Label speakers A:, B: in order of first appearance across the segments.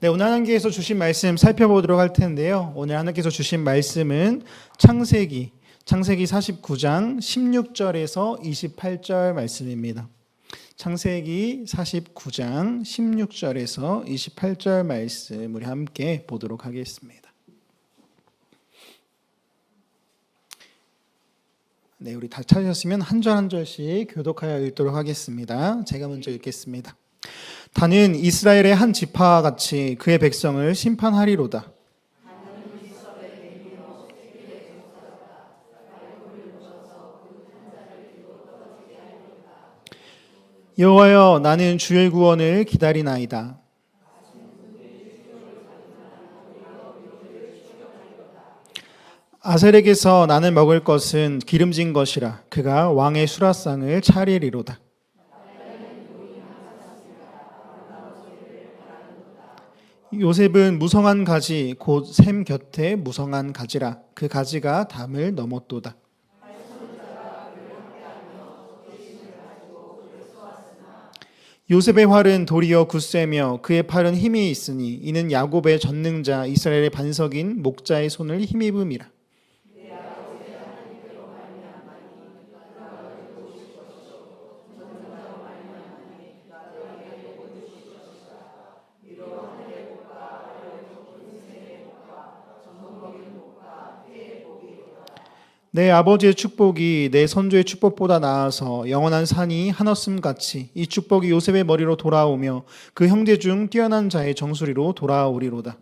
A: 네, 오늘 하나님께서 주신 말씀 살펴보도록 할 텐데요. 오늘 하나님께서 주신 말씀은 창세기 49장 16절에서 28절 말씀입니다. 창세기 49장 16절에서 28절 말씀 우리 함께 보도록 하겠습니다. 네, 우리 다 찾으셨으면 한 절 한 절씩 교독하여 읽도록 하겠습니다. 제가 먼저 읽겠습니다. 다는 이스라엘의 한 지파와 같이 그의 백성을 심판하리로다. 여호와여, 나는 주의 구원을 기다리나이다. 아셀에게서 나는 먹을 것은 기름진 것이라 그가 왕의 수라상을 차리리로다. 요셉은 무성한 가지 곧 샘 곁에 무성한 가지라 그 가지가 담을 넘었도다. 요셉의 활은 도리어 굳세며 그의 팔은 힘이 있으니 이는 야곱의 전능자 이스라엘의 반석인 목자의 손을 힘입음이라. 내 아버지의 축복이 내 선조의 축복보다 나아서 영원한 산이 한없음 같이 이 축복이 요셉의 머리로 돌아오며 그 형제 중 뛰어난 자의 정수리로 돌아오리로다.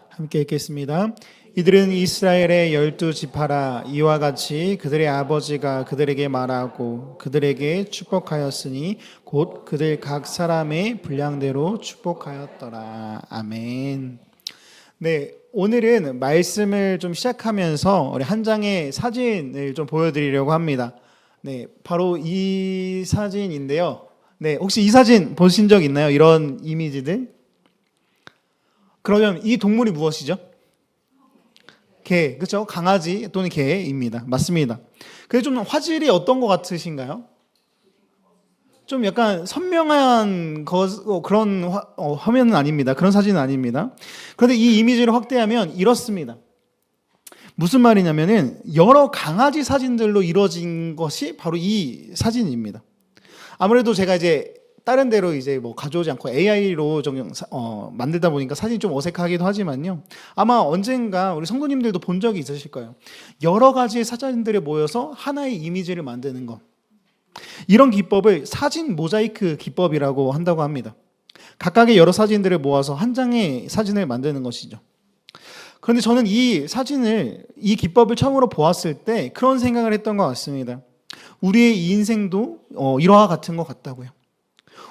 A: 함께 읽겠습니다. 이들은 이스라엘의 12지파라. 이와 같이 그들의 아버지가 그들에게 말하고 그들에게 축복하였으니 곧 그들 각 사람의 분량대로 축복하였더라. 아멘. 네, 오늘은 말씀을 좀 시작하면서 우리 한 장의 사진을 좀 보여드리려고 합니다. 네, 바로 이 사진인데요. 네, 혹시 이 사진 보신 적 있나요? 이런 이미지들? 그러면 이 동물이 무엇이죠? 개, 그렇죠? 강아지 또는 개입니다. 맞습니다. 그게 좀 화질이 어떤 것 같으신가요? 좀 약간 선명한 그런 화면은 아닙니다. 그런 사진은 아닙니다. 그런데 이 이미지를 확대하면 이렇습니다. 무슨 말이냐면은 여러 강아지 사진들로 이루어진 것이 바로 이 사진입니다. 아무래도 제가 이제 다른 데로 이제 뭐 가져오지 않고 AI로 만들다 보니까 사진이 좀 어색하기도 하지만요. 아마 언젠가 우리 성도님들도 본 적이 있으실 거예요. 여러 가지의 사진들이 모여서 하나의 이미지를 만드는 것. 이런 기법을 사진 모자이크 기법이라고 한다고 합니다. 각각의 여러 사진들을 모아서 한 장의 사진을 만드는 것이죠. 그런데 저는 이 기법을 처음으로 보았을 때 그런 생각을 했던 것 같습니다. 우리의 인생도 일화와 같은 것 같다고요.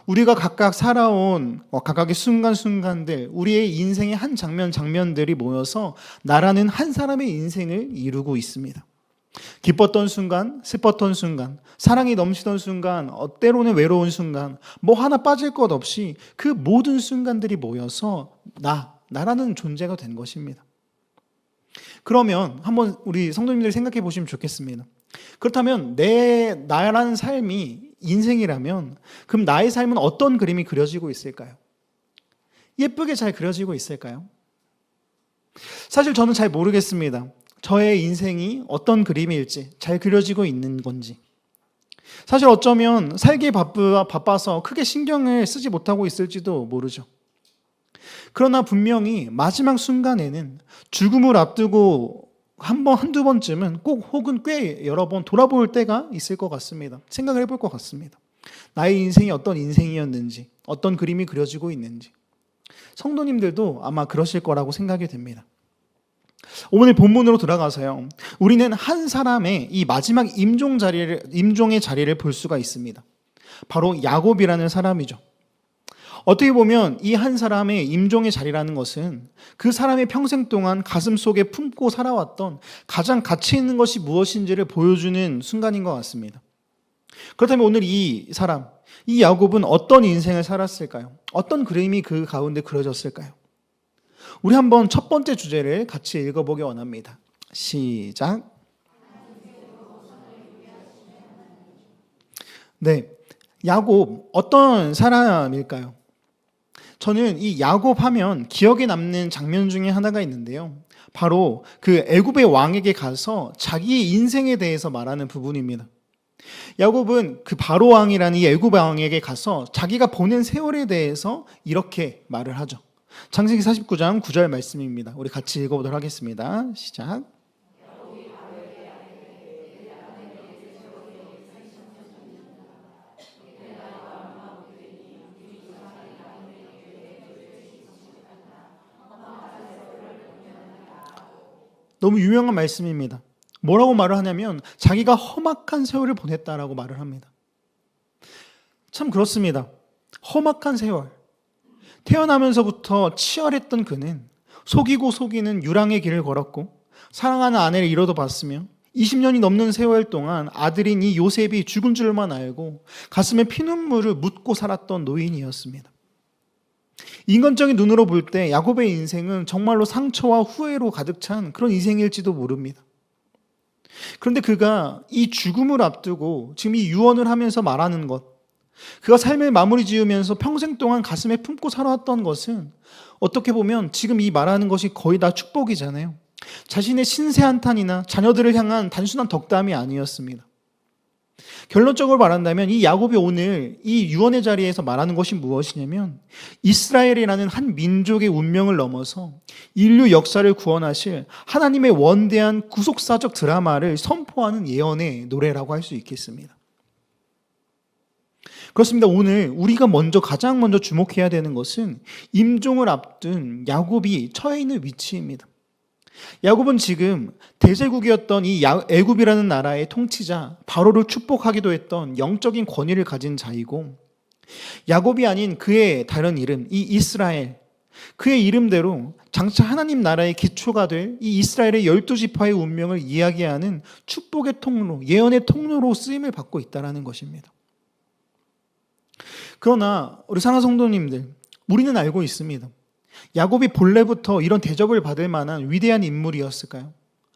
A: 우리가 각각 살아온 각각의 순간순간들, 우리의 인생의 한 장면들이 모여서 나라는 한 사람의 인생을 이루고 있습니다. 기뻤던 순간, 슬펐던 순간, 사랑이 넘치던 순간, 때로는 외로운 순간, 뭐 하나 빠질 것 없이 그 모든 순간들이 모여서 나라는 존재가 된 것입니다. 그러면 한번 우리 성도님들이 생각해 보시면 좋겠습니다. 그렇다면 나라는 삶이 인생이라면 그럼 나의 삶은 어떤 그림이 그려지고 있을까요? 예쁘게 잘 그려지고 있을까요? 사실 저는 잘 모르겠습니다. 저의 인생이 어떤 그림일지 잘 그려지고 있는 건지. 사실 어쩌면 살기에 바빠서 크게 신경을 쓰지 못하고 있을지도 모르죠. 그러나 분명히 마지막 순간에는 죽음을 앞두고 한두 번쯤은 꼭 혹은 꽤 여러 번 돌아볼 때가 있을 것 같습니다. 생각을 해볼 것 같습니다. 나의 인생이 어떤 인생이었는지, 어떤 그림이 그려지고 있는지. 성도님들도 아마 그러실 거라고 생각이 됩니다. 오늘 본문으로 들어가서요. 우리는 한 사람의 이 마지막 임종의 자리를 볼 수가 있습니다. 바로 야곱이라는 사람이죠. 어떻게 보면 이 한 사람의 임종의 자리라는 것은 그 사람의 평생 동안 가슴속에 품고 살아왔던 가장 가치 있는 것이 무엇인지를 보여주는 순간인 것 같습니다. 그렇다면 오늘 이 야곱은 어떤 인생을 살았을까요? 어떤 그림이 그 가운데 그려졌을까요? 우리 한번 첫 번째 주제를 같이 읽어보기 원합니다. 시작. 네, 야곱 어떤 사람일까요? 저는 이 야곱 하면 기억에 남는 장면 중에 하나가 있는데요. 바로 그 애굽의 왕에게 가서 자기 인생에 대해서 말하는 부분입니다. 야곱은 그 바로 왕이라는 이 애굽 왕에게 가서 자기가 보낸 세월에 대해서 이렇게 말을 하죠. 창세기 49장 9절 말씀입니다. 우리 같이 읽어보도록 하겠습니다. 시작. 너무 유명한 말씀입니다. 뭐라고 말을 하냐면 자기가 험악한 세월을 보냈다라고 말을 합니다. 참 그렇습니다. 험악한 세월. 태어나면서부터 치열했던 그는 속이고 속이는 유랑의 길을 걸었고 사랑하는 아내를 잃어도 봤으며 20년이 넘는 세월 동안 아들인 이 요셉이 죽은 줄만 알고 가슴에 피눈물을 묻고 살았던 노인이었습니다. 인간적인 눈으로 볼 때 야곱의 인생은 정말로 상처와 후회로 가득 찬 그런 인생일지도 모릅니다. 그런데 그가 이 죽음을 앞두고 지금 이 유언을 하면서 말하는 것, 그가 삶을 마무리 지으면서 평생 동안 가슴에 품고 살아왔던 것은 어떻게 보면 지금 이 말하는 것이 거의 다 축복이잖아요. 자신의 신세 한탄이나 자녀들을 향한 단순한 덕담이 아니었습니다. 결론적으로 말한다면 이 야곱이 오늘 이 유언의 자리에서 말하는 것이 무엇이냐면 이스라엘이라는 한 민족의 운명을 넘어서 인류 역사를 구원하실 하나님의 원대한 구속사적 드라마를 선포하는 예언의 노래라고 할 수 있겠습니다. 그렇습니다. 오늘 우리가 가장 먼저 주목해야 되는 것은 임종을 앞둔 야곱이 처해 있는 위치입니다. 야곱은 지금 대제국이었던 이 애굽이라는 나라의 통치자 바로를 축복하기도 했던 영적인 권위를 가진 자이고, 야곱이 아닌 그의 다른 이름 이 이스라엘, 그의 이름대로 장차 하나님 나라의 기초가 될 이 이스라엘의 12지파의 운명을 이야기하는 축복의 통로, 예언의 통로로 쓰임을 받고 있다는 것입니다. 그러나 우리 사랑하는 성도님들, 우리는 알고 있습니다. 야곱이 본래부터 이런 대접을 받을 만한 위대한 인물이었을까요?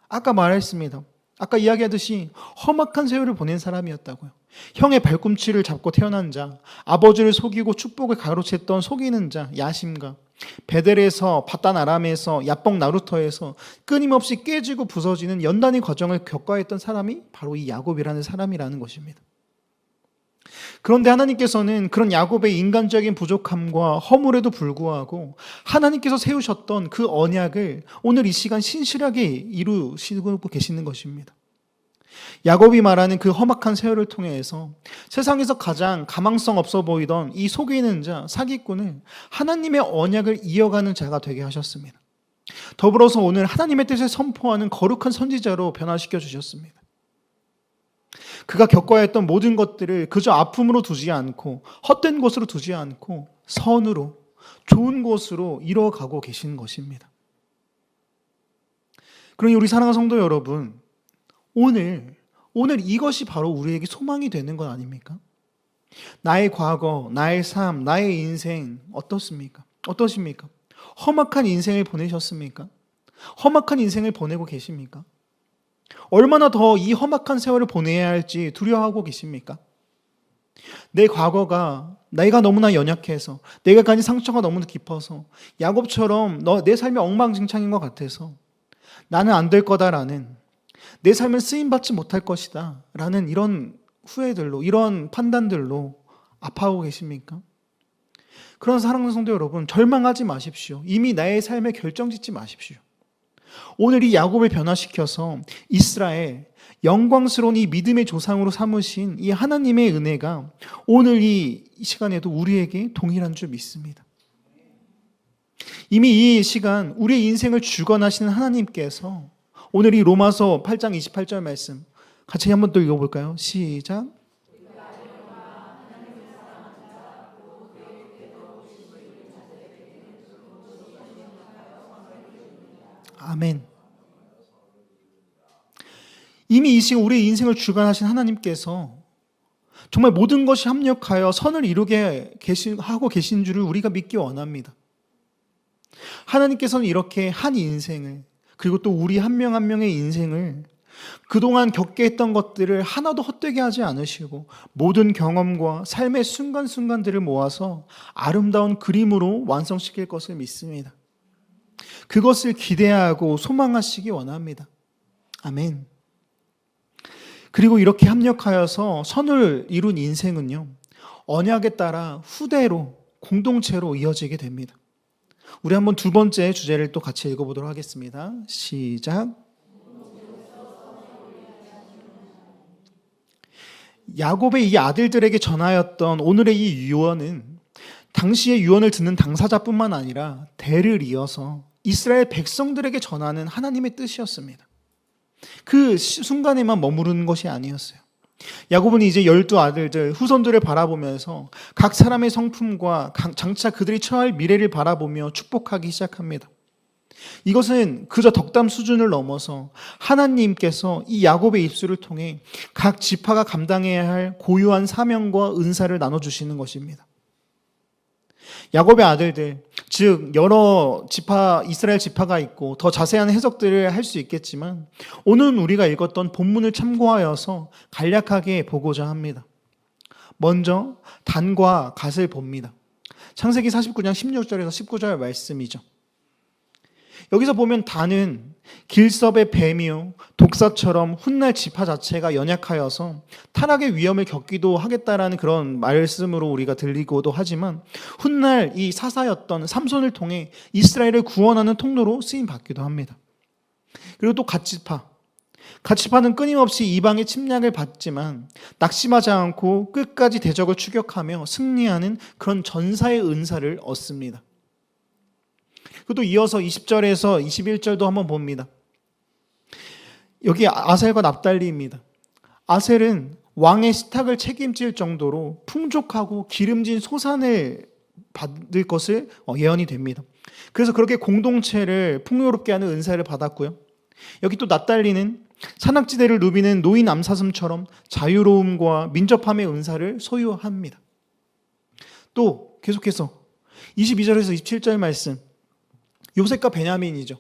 A: 아까 말했습니다. 아까 이야기하듯이 험악한 세월을 보낸 사람이었다고요. 형의 발꿈치를 잡고 태어난 자, 아버지를 속이고 축복을 가로챘던 속이는 자, 야심가, 베델에서 바단 아람에서 야복 나루터에서 끊임없이 깨지고 부서지는 연단의 과정을 겪어야 했던 사람이 바로 이 야곱이라는 사람이라는 것입니다. 그런데 하나님께서는 그런 야곱의 인간적인 부족함과 허물에도 불구하고 하나님께서 세우셨던 그 언약을 오늘 이 시간 신실하게 이루시고 계시는 것입니다. 야곱이 말하는 그 험악한 세월을 통해서 세상에서 가장 가망성 없어 보이던 이 속이는 자, 사기꾼을 하나님의 언약을 이어가는 자가 되게 하셨습니다. 더불어서 오늘 하나님의 뜻을 선포하는 거룩한 선지자로 변화시켜 주셨습니다. 그가 겪어야 했던 모든 것들을 그저 아픔으로 두지 않고 헛된 것으로 두지 않고 선으로 좋은 것으로 이뤄가고 계신 것입니다. 그러니 우리 사랑하는 성도 여러분, 오늘 이것이 바로 우리에게 소망이 되는 것 아닙니까? 나의 과거, 나의 삶, 나의 인생 어떻습니까? 어떠십니까? 험악한 인생을 보내셨습니까? 험악한 인생을 보내고 계십니까? 얼마나 더 이 험악한 세월을 보내야 할지 두려워하고 계십니까? 내 과거가 내가 너무나 연약해서, 내가 가진 상처가 너무나 깊어서, 야곱처럼 내 삶이 엉망진창인 것 같아서 나는 안 될 거다라는, 내 삶은 쓰임받지 못할 것이다 라는 이런 후회들로, 이런 판단들로 아파하고 계십니까? 그런 사랑하는 성도 여러분, 절망하지 마십시오. 이미 나의 삶에 결정짓지 마십시오. 오늘 이 야곱을 변화시켜서 이스라엘, 영광스러운 이 믿음의 조상으로 삼으신 이 하나님의 은혜가 오늘 이 시간에도 우리에게 동일한 줄 믿습니다. 이미 이 시간 우리의 인생을 주관하시는 하나님께서 오늘 이 로마서 8장 28절 말씀 같이 한번 또 읽어볼까요? 시작. 아멘. 이미 이 시간 우리의 인생을 주관하신 하나님께서 정말 모든 것이 합력하여 선을 이루게 하고 계신 줄을 우리가 믿기 원합니다. 하나님께서는 이렇게 한 인생을, 그리고 또 우리 한 명 한 명의 인생을 그동안 겪게 했던 것들을 하나도 헛되게 하지 않으시고 모든 경험과 삶의 순간순간들을 모아서 아름다운 그림으로 완성시킬 것을 믿습니다. 그것을 기대하고 소망하시기 원합니다. 아멘. 그리고 이렇게 합력하여서 선을 이룬 인생은요, 언약에 따라 후대로 공동체로 이어지게 됩니다. 우리 한번 두 번째 주제를 또 같이 읽어보도록 하겠습니다. 시작. 야곱의 이 아들들에게 전하였던 오늘의 이 유언은 당시의 유언을 듣는 당사자뿐만 아니라 대를 이어서 이스라엘 백성들에게 전하는 하나님의 뜻이었습니다. 그 순간에만 머무르는 것이 아니었어요. 야곱은 이제 12아들들, 후손들을 바라보면서 각 사람의 성품과 장차 그들이 처할 미래를 바라보며 축복하기 시작합니다. 이것은 그저 덕담 수준을 넘어서 하나님께서 이 야곱의 입술을 통해 각 지파가 감당해야 할 고유한 사명과 은사를 나눠주시는 것입니다. 야곱의 아들들, 즉 여러 지파, 이스라엘 지파가 있고 더 자세한 해석들을 할 수 있겠지만 오늘 우리가 읽었던 본문을 참고하여서 간략하게 보고자 합니다. 먼저 단과 갓을 봅니다. 창세기 49장 16절에서 19절 말씀이죠. 여기서 보면 단은 길섭의 뱀이요 독사처럼 훗날 지파 자체가 연약하여서 타락의 위험을 겪기도 하겠다라는 그런 말씀으로 우리가 들리고도 하지만 훗날 이 사사였던 삼손을 통해 이스라엘을 구원하는 통로로 쓰임 받기도 합니다. 그리고 또 갓지파는 끊임없이 이방의 침략을 받지만 낙심하지 않고 끝까지 대적을 추격하며 승리하는 그런 전사의 은사를 얻습니다. 그것도 이어서 20절에서 21절도 한번 봅니다. 여기 아셀과 납달리입니다. 아셀은 왕의 식탁을 책임질 정도로 풍족하고 기름진 소산을 받을 것을 예언이 됩니다. 그래서 그렇게 공동체를 풍요롭게 하는 은사를 받았고요. 여기 또 납달리는 산악지대를 누비는 노인 암사슴처럼 자유로움과 민첩함의 은사를 소유합니다. 또 계속해서 22절에서 27절 말씀, 요셉과 베냐민이죠.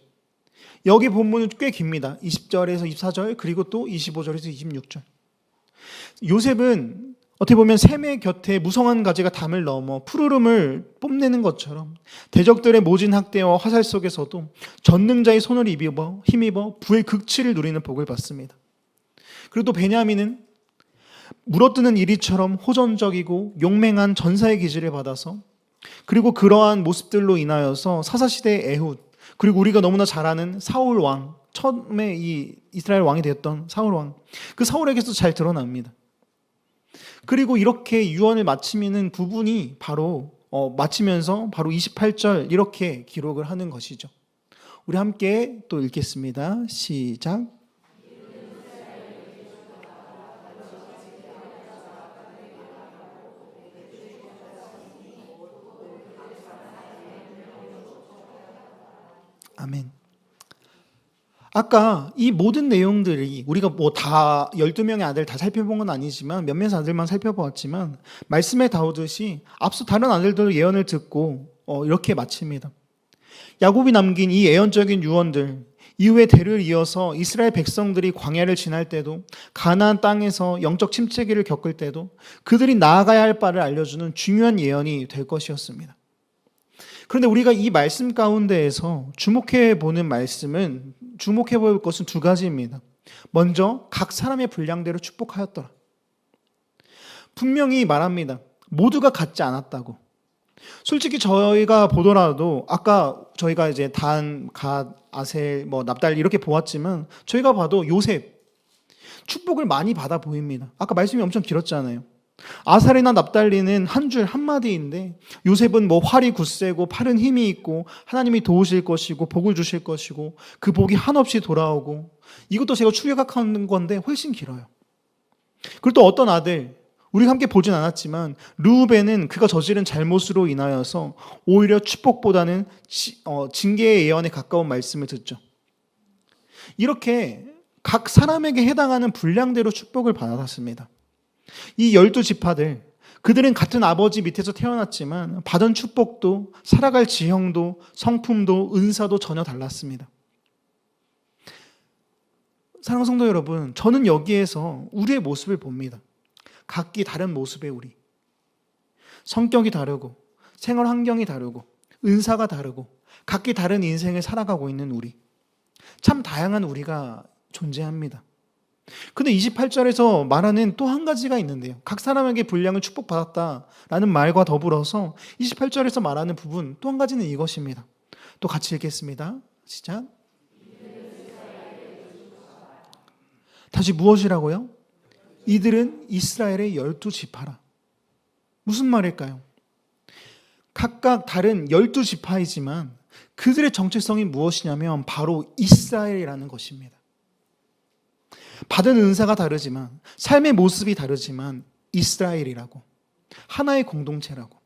A: 여기 본문은 꽤 깁니다. 20절에서 24절 그리고 또 25절에서 26절. 요셉은 어떻게 보면 샘의 곁에 무성한 가지가 담을 넘어 푸르름을 뽐내는 것처럼 대적들의 모진 학대와 화살 속에서도 전능자의 손을 힘입어 부의 극치를 누리는 복을 받습니다. 그리고 또 베냐민은 물어뜯는 이리처럼 호전적이고 용맹한 전사의 기질을 받아서 그리고 그러한 모습들로 인하여서 사사시대의 에훗, 그리고 우리가 너무나 잘 아는 사울 왕, 처음에 이 이스라엘 왕이 되었던 사울 왕, 그 사울에게서 잘 드러납니다. 그리고 이렇게 유언을 마치는 부분이 마치면서 바로 28절 이렇게 기록을 하는 것이죠. 우리 함께 또 읽겠습니다. 시작. 아멘. 아까 이 모든 내용들이 우리가 뭐 다 12명의 아들 다 살펴본 건 아니지만 몇몇 아들만 살펴보았지만 말씀에 나오듯이 앞서 다른 아들들 예언을 듣고 이렇게 마칩니다. 야곱이 남긴 이 예언적인 유언들, 이후에 대를 이어서 이스라엘 백성들이 광야를 지날 때도 가나안 땅에서 영적 침체기를 겪을 때도 그들이 나아가야 할 바를 알려주는 중요한 예언이 될 것이었습니다. 그런데 우리가 이 말씀 가운데에서 주목해 볼 것은 두 가지입니다. 먼저 각 사람의 분량대로 축복하였더라. 분명히 말합니다. 모두가 같지 않았다고. 솔직히 저희가 보더라도 아까 저희가 이제 단, 갓, 아셀, 납달리 이렇게 보았지만 저희가 봐도 요셉 축복을 많이 받아 보입니다. 아까 말씀이 엄청 길었잖아요. 아살이나 납달리는 한 줄 한마디인데 요셉은 활이 굳세고 팔은 힘이 있고 하나님이 도우실 것이고 복을 주실 것이고 그 복이 한없이 돌아오고 이것도 제가 추격하는 건데 훨씬 길어요. 그리고 또 어떤 아들, 우리가 함께 보진 않았지만 르우벤은 그가 저지른 잘못으로 인하여서 오히려 축복보다는 징계의 예언에 가까운 말씀을 듣죠. 이렇게 각 사람에게 해당하는 분량대로 축복을 받았습니다. 이 12지파들, 그들은 같은 아버지 밑에서 태어났지만 받은 축복도 살아갈 지형도 성품도 은사도 전혀 달랐습니다. 사랑하는 성도 여러분, 저는 여기에서 우리의 모습을 봅니다. 각기 다른 모습의 우리. 성격이 다르고 생활 환경이 다르고 은사가 다르고 각기 다른 인생을 살아가고 있는 우리. 참 다양한 우리가 존재합니다. 근데 28절에서 말하는 또 한 가지가 있는데요. 각 사람에게 분량을 축복받았다라는 말과 더불어서 28절에서 말하는 부분 또 한 가지는 이것입니다. 또 같이 읽겠습니다. 시작. 다시 무엇이라고요? 이들은 이스라엘의 12지파라. 무슨 말일까요? 각각 다른 12지파이지만 그들의 정체성이 무엇이냐면 바로 이스라엘이라는 것입니다. 받은 은사가 다르지만 삶의 모습이 다르지만 이스라엘이라고, 하나의 공동체라고.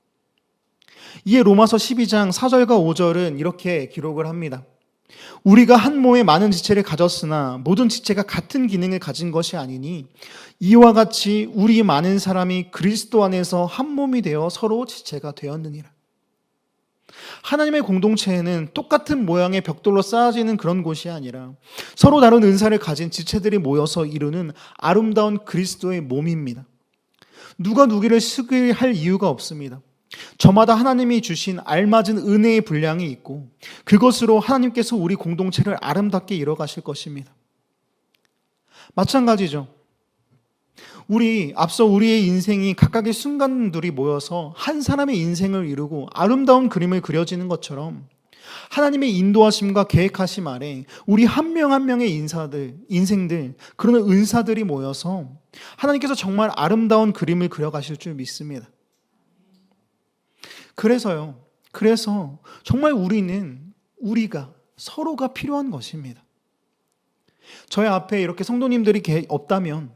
A: 이에 로마서 12장 4절과 5절은 이렇게 기록을 합니다. 우리가 한 몸에 많은 지체를 가졌으나 모든 지체가 같은 기능을 가진 것이 아니니 이와 같이 우리 많은 사람이 그리스도 안에서 한 몸이 되어 서로 지체가 되었느니라. 하나님의 공동체에는 똑같은 모양의 벽돌로 쌓아지는 그런 곳이 아니라 서로 다른 은사를 가진 지체들이 모여서 이루는 아름다운 그리스도의 몸입니다. 누가 누구를 시기할 이유가 없습니다. 저마다 하나님이 주신 알맞은 은혜의 분량이 있고 그것으로 하나님께서 우리 공동체를 아름답게 이뤄가실 것입니다. 마찬가지죠. 앞서 우리의 인생이 각각의 순간들이 모여서 한 사람의 인생을 이루고 아름다운 그림을 그려지는 것처럼 하나님의 인도하심과 계획하심 아래 우리 한 명 한 명의 인생들, 그런 은사들이 모여서 하나님께서 정말 아름다운 그림을 그려가실 줄 믿습니다. 그래서 정말 우리가 서로가 필요한 것입니다. 저희 앞에 이렇게 성도님들이 없다면,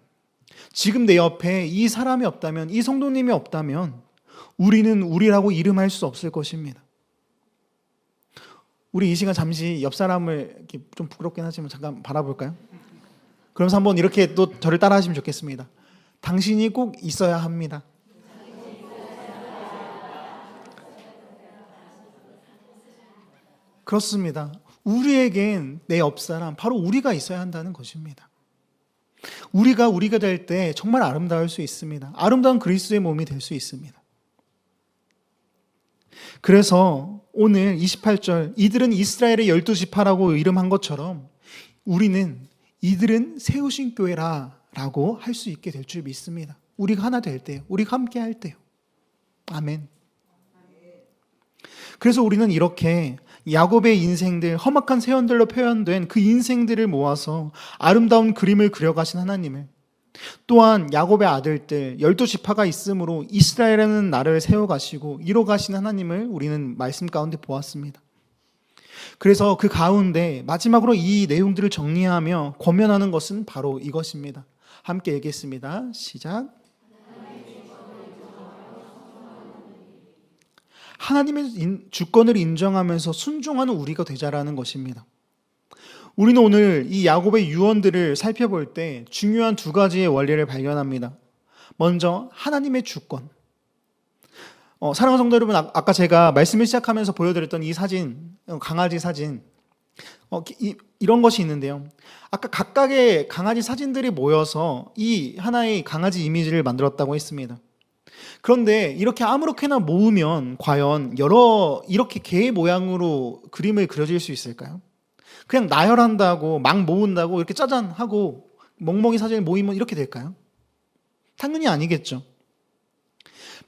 A: 지금 내 옆에 이 사람이 없다면, 이 성도님이 없다면 우리는 우리라고 이름할 수 없을 것입니다. 우리 이 시간 잠시 옆 사람을 이렇게 좀 부끄럽긴 하지만 잠깐 바라볼까요? 그러면서 한번 이렇게 또 저를 따라 하시면 좋겠습니다. 당신이 꼭 있어야 합니다. 그렇습니다. 우리에겐 내 옆사람, 바로 우리가 있어야 한다는 것입니다. 우리가 될 때 정말 아름다울 수 있습니다. 아름다운 그리스도의 몸이 될 수 있습니다. 그래서 오늘 28절, 이들은 이스라엘의 12지파라고 이름한 것처럼 우리는 이들은 세우신 교회라고 할 수 있게 될 줄 믿습니다. 우리가 하나 될 때요. 우리가 함께 할 때요. 아멘. 그래서 우리는 이렇게 야곱의 인생들, 험악한 세원들로 표현된 그 인생들을 모아서 아름다운 그림을 그려가신 하나님을, 또한 야곱의 아들들 12지파가 있으므로 이스라엘이라는 나라를 세워가시고 이뤄가신 하나님을 우리는 말씀 가운데 보았습니다. 그래서 그 가운데 마지막으로 이 내용들을 정리하며 권면하는 것은 바로 이것입니다. 함께 얘기했습니다. 시작. 하나님의 주권을 인정하면서 순종하는 우리가 되자라는 것입니다. 우리는 오늘 이 야곱의 유언들을 살펴볼 때 중요한 두 가지의 원리를 발견합니다. 먼저 하나님의 주권. 사랑하는 성도 여러분, 아까 제가 말씀을 시작하면서 보여드렸던 이 사진, 강아지 사진, 이런 것이 있는데요. 아까 각각의 강아지 사진들이 모여서 이 하나의 강아지 이미지를 만들었다고 했습니다. 그런데 이렇게 아무렇게나 모으면 과연 이렇게 개 모양으로 그림을 그려질 수 있을까요? 그냥 나열한다고 막 모은다고 이렇게 짜잔 하고 멍멍이 사진을 모이면 이렇게 될까요? 당연히 아니겠죠.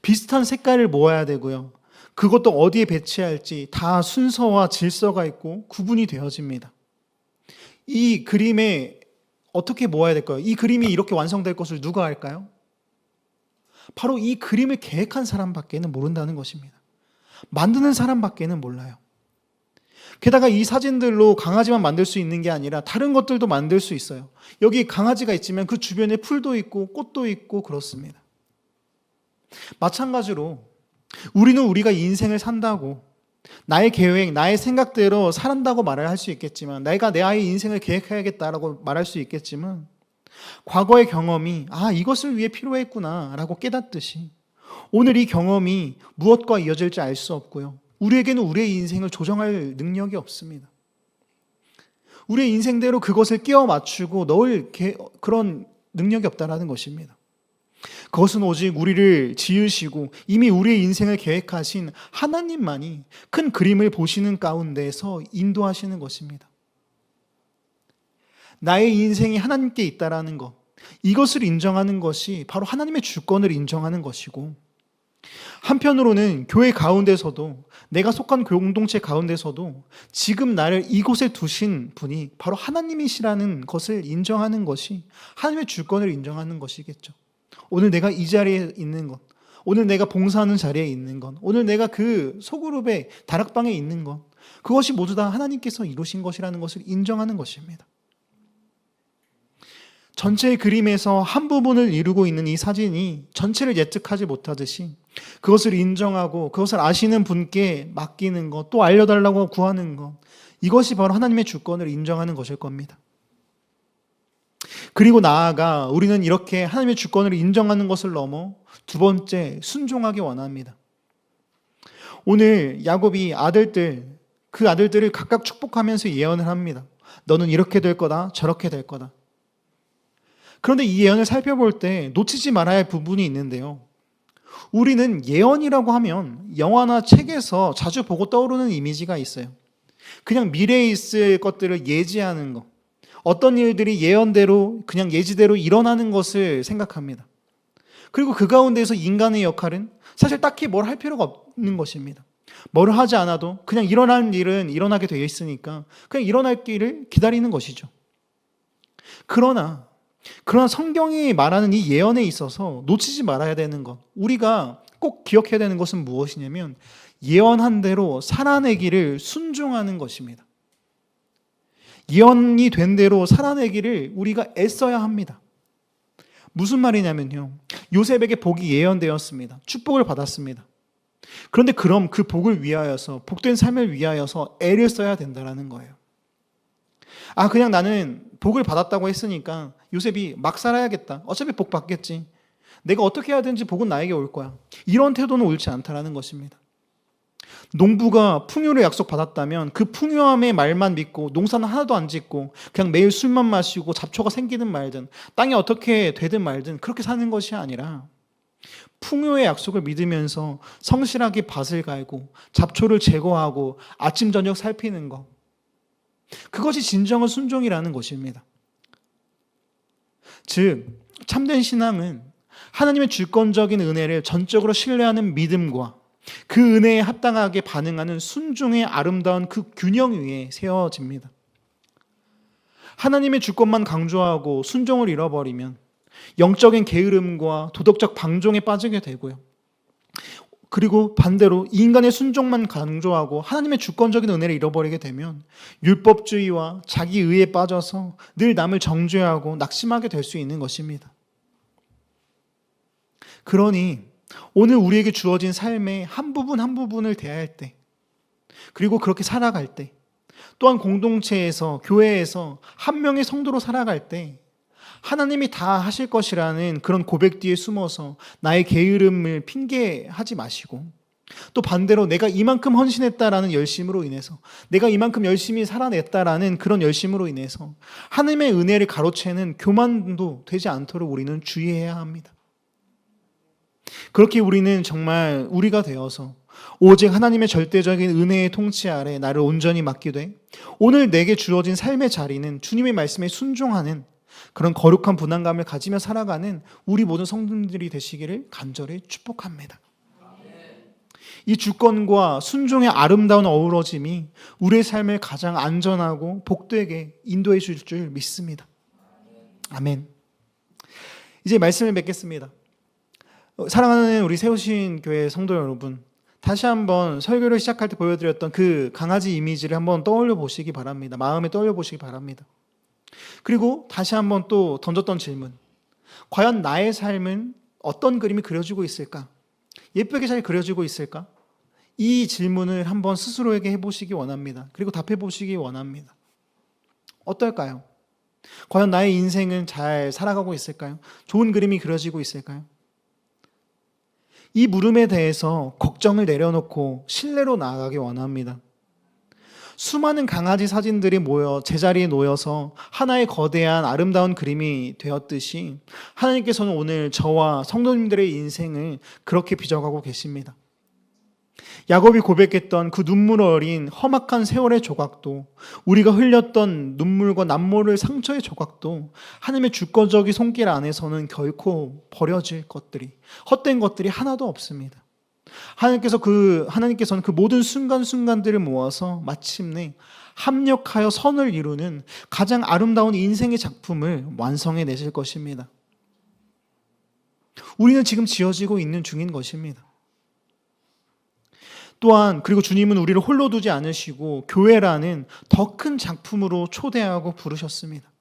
A: 비슷한 색깔을 모아야 되고요. 그것도 어디에 배치할지 다 순서와 질서가 있고 구분이 되어집니다. 이 그림에 어떻게 모아야 될까요? 이 그림이 이렇게 완성될 것을 누가 알까요? 바로 이 그림을 계획한 사람밖에는 모른다는 것입니다. 만드는 사람밖에는 몰라요. 게다가 이 사진들로 강아지만 만들 수 있는 게 아니라 다른 것들도 만들 수 있어요. 여기 강아지가 있지만 그 주변에 풀도 있고 꽃도 있고 그렇습니다. 마찬가지로 우리는 우리가 인생을 산다고 나의 계획, 나의 생각대로 살한다고 말을 할 수 있겠지만, 내가 내 아이의 인생을 계획해야겠다라고 말할 수 있겠지만, 과거의 경험이 이것을 위해 필요했구나 라고 깨닫듯이 오늘 이 경험이 무엇과 이어질지 알 수 없고요. 우리에게는 우리의 인생을 조정할 능력이 없습니다. 우리의 인생대로 그것을 끼워 맞추고 넣을 그런 능력이 없다라는 것입니다. 그것은 오직 우리를 지으시고 이미 우리의 인생을 계획하신 하나님만이 큰 그림을 보시는 가운데서 인도하시는 것입니다. 나의 인생이 하나님께 있다라는 것, 이것을 인정하는 것이 바로 하나님의 주권을 인정하는 것이고, 한편으로는 교회 가운데서도, 내가 속한 공동체 가운데서도 지금 나를 이곳에 두신 분이 바로 하나님이시라는 것을 인정하는 것이 하나님의 주권을 인정하는 것이겠죠. 오늘 내가 이 자리에 있는 것, 오늘 내가 봉사하는 자리에 있는 것, 오늘 내가 그 소그룹의 다락방에 있는 것, 그것이 모두 다 하나님께서 이루신 것이라는 것을 인정하는 것입니다. 전체의 그림에서 한 부분을 이루고 있는 이 사진이 전체를 예측하지 못하듯이 그것을 인정하고 그것을 아시는 분께 맡기는 것, 또 알려달라고 구하는 것, 이것이 바로 하나님의 주권을 인정하는 것일 겁니다. 그리고 나아가 우리는 이렇게 하나님의 주권을 인정하는 것을 넘어 두 번째, 순종하기 원합니다. 오늘 야곱이 그 아들들을 각각 축복하면서 예언을 합니다. 너는 이렇게 될 거다, 저렇게 될 거다. 그런데 이 예언을 살펴볼 때 놓치지 말아야 할 부분이 있는데요. 우리는 예언이라고 하면 영화나 책에서 자주 보고 떠오르는 이미지가 있어요. 그냥 미래에 있을 것들을 예지하는 것, 어떤 일들이 예언대로 그냥 예지대로 일어나는 것을 생각합니다. 그리고 그 가운데서 인간의 역할은 사실 딱히 뭘 할 필요가 없는 것입니다. 뭘 하지 않아도 그냥 일어날 일은 일어나게 되어 있으니까 그냥 일어날 길을 기다리는 것이죠. 그러나 성경이 말하는 이 예언에 있어서 놓치지 말아야 되는 것, 우리가 꼭 기억해야 되는 것은 무엇이냐면 예언한 대로 살아내기를 순종하는 것입니다. 예언이 된 대로 살아내기를 우리가 애써야 합니다. 무슨 말이냐면요, 요셉에게 복이 예언되었습니다. 축복을 받았습니다. 그런데 그럼 그 복을 위하여서, 복된 삶을 위하여서 애를 써야 된다는 거예요. 그냥 나는 복을 받았다고 했으니까 요셉이 막 살아야겠다, 어차피 복 받겠지, 내가 어떻게 해야 되는지 복은 나에게 올 거야, 이런 태도는 옳지 않다라는 것입니다. 농부가 풍요를 약속받았다면 그 풍요함의 말만 믿고 농사는 하나도 안 짓고 그냥 매일 술만 마시고 잡초가 생기든 말든 땅이 어떻게 되든 말든 그렇게 사는 것이 아니라 풍요의 약속을 믿으면서 성실하게 밭을 갈고 잡초를 제거하고 아침 저녁 살피는 것, 그것이 진정한 순종이라는 것입니다. 즉, 참된 신앙은 하나님의 주권적인 은혜를 전적으로 신뢰하는 믿음과 그 은혜에 합당하게 반응하는 순종의 아름다운 그 균형 위에 세워집니다. 하나님의 주권만 강조하고 순종을 잃어버리면 영적인 게으름과 도덕적 방종에 빠지게 되고요. 그리고 반대로 인간의 순종만 강조하고 하나님의 주권적인 은혜를 잃어버리게 되면 율법주의와 자기의에 빠져서 늘 남을 정죄하고 낙심하게 될 수 있는 것입니다. 그러니 오늘 우리에게 주어진 삶의 한 부분 한 부분을 대할 때, 그리고 그렇게 살아갈 때, 또한 공동체에서, 교회에서 한 명의 성도로 살아갈 때 하나님이 다 하실 것이라는 그런 고백 뒤에 숨어서 나의 게으름을 핑계하지 마시고, 또 반대로 내가 이만큼 헌신했다라는 열심으로 인해서, 내가 이만큼 열심히 살아냈다라는 그런 열심으로 인해서 하나님의 은혜를 가로채는 교만도 되지 않도록 우리는 주의해야 합니다. 그렇게 우리는 정말 우리가 되어서 오직 하나님의 절대적인 은혜의 통치 아래 나를 온전히 맡기되 오늘 내게 주어진 삶의 자리는 주님의 말씀에 순종하는 그런 거룩한 분안감을 가지며 살아가는 우리 모든 성도들이 되시기를 간절히 축복합니다. 이 주권과 순종의 아름다운 어우러짐이 우리의 삶을 가장 안전하고 복되게 인도해 줄 줄 믿습니다. 아멘. 이제 말씀을 맺겠습니다. 사랑하는 우리 세우신 교회 성도 여러분, 다시 한번 설교를 시작할 때 보여드렸던 그 강아지 이미지를 한번 떠올려 보시기 바랍니다. 마음에 떠올려 보시기 바랍니다. 그리고 다시 한번 또 던졌던 질문, 과연 나의 삶은 어떤 그림이 그려지고 있을까? 예쁘게 잘 그려지고 있을까? 이 질문을 한번 스스로에게 해보시기 원합니다. 그리고 답해보시기 원합니다. 어떨까요? 과연 나의 인생은 잘 살아가고 있을까요? 좋은 그림이 그려지고 있을까요? 이 물음에 대해서 걱정을 내려놓고 신뢰로 나아가기 원합니다. 수많은 강아지 사진들이 모여 제자리에 놓여서 하나의 거대한 아름다운 그림이 되었듯이 하나님께서는 오늘 저와 성도님들의 인생을 그렇게 빚어가고 계십니다. 야곱이 고백했던 그 눈물 어린 험악한 세월의 조각도, 우리가 흘렸던 눈물과 남모를 상처의 조각도 하나님의 주권적인 손길 안에서는 결코 버려질 것들이, 헛된 것들이 하나도 없습니다. 하나님께서는 그 모든 순간순간들을 모아서 마침내 합력하여 선을 이루는 가장 아름다운 인생의 작품을 완성해 내실 것입니다. 우리는 지금 지어지고 있는 중인 것입니다. 또한 그리고 주님은 우리를 홀로 두지 않으시고 교회라는 더 큰 작품으로 초대하고 부르셨습니다.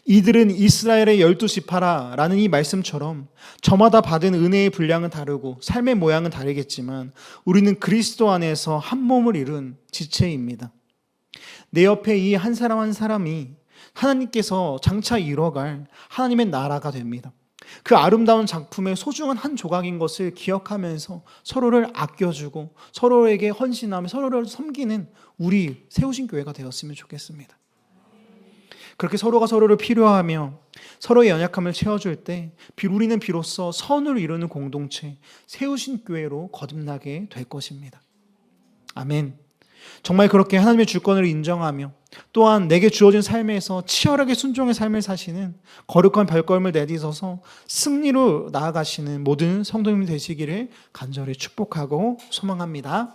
A: 이들은 이스라엘의 12지파라는 이 말씀처럼 저마다 받은 은혜의 분량은 다르고 삶의 모양은 다르겠지만 우리는 그리스도 안에서 한 몸을 이룬 지체입니다. 내 옆에 이 한 사람 한 사람이 하나님께서 장차 이뤄갈 하나님의 나라가 됩니다. 그 아름다운 작품의 소중한 한 조각인 것을 기억하면서 서로를 아껴주고 서로에게 헌신하며 서로를 섬기는 우리 세우신 교회가 되었으면 좋겠습니다. 그렇게 서로가 서로를 필요하며 서로의 연약함을 채워줄 때 우리는 비로소 선을 이루는 공동체, 세우신 교회로 거듭나게 될 것입니다. 아멘. 정말 그렇게 하나님의 주권을 인정하며 또한 내게 주어진 삶에서 치열하게 순종의 삶을 사시는 거룩한 발걸음을 내딛어서 승리로 나아가시는 모든 성도님 되시기를 간절히 축복하고 소망합니다.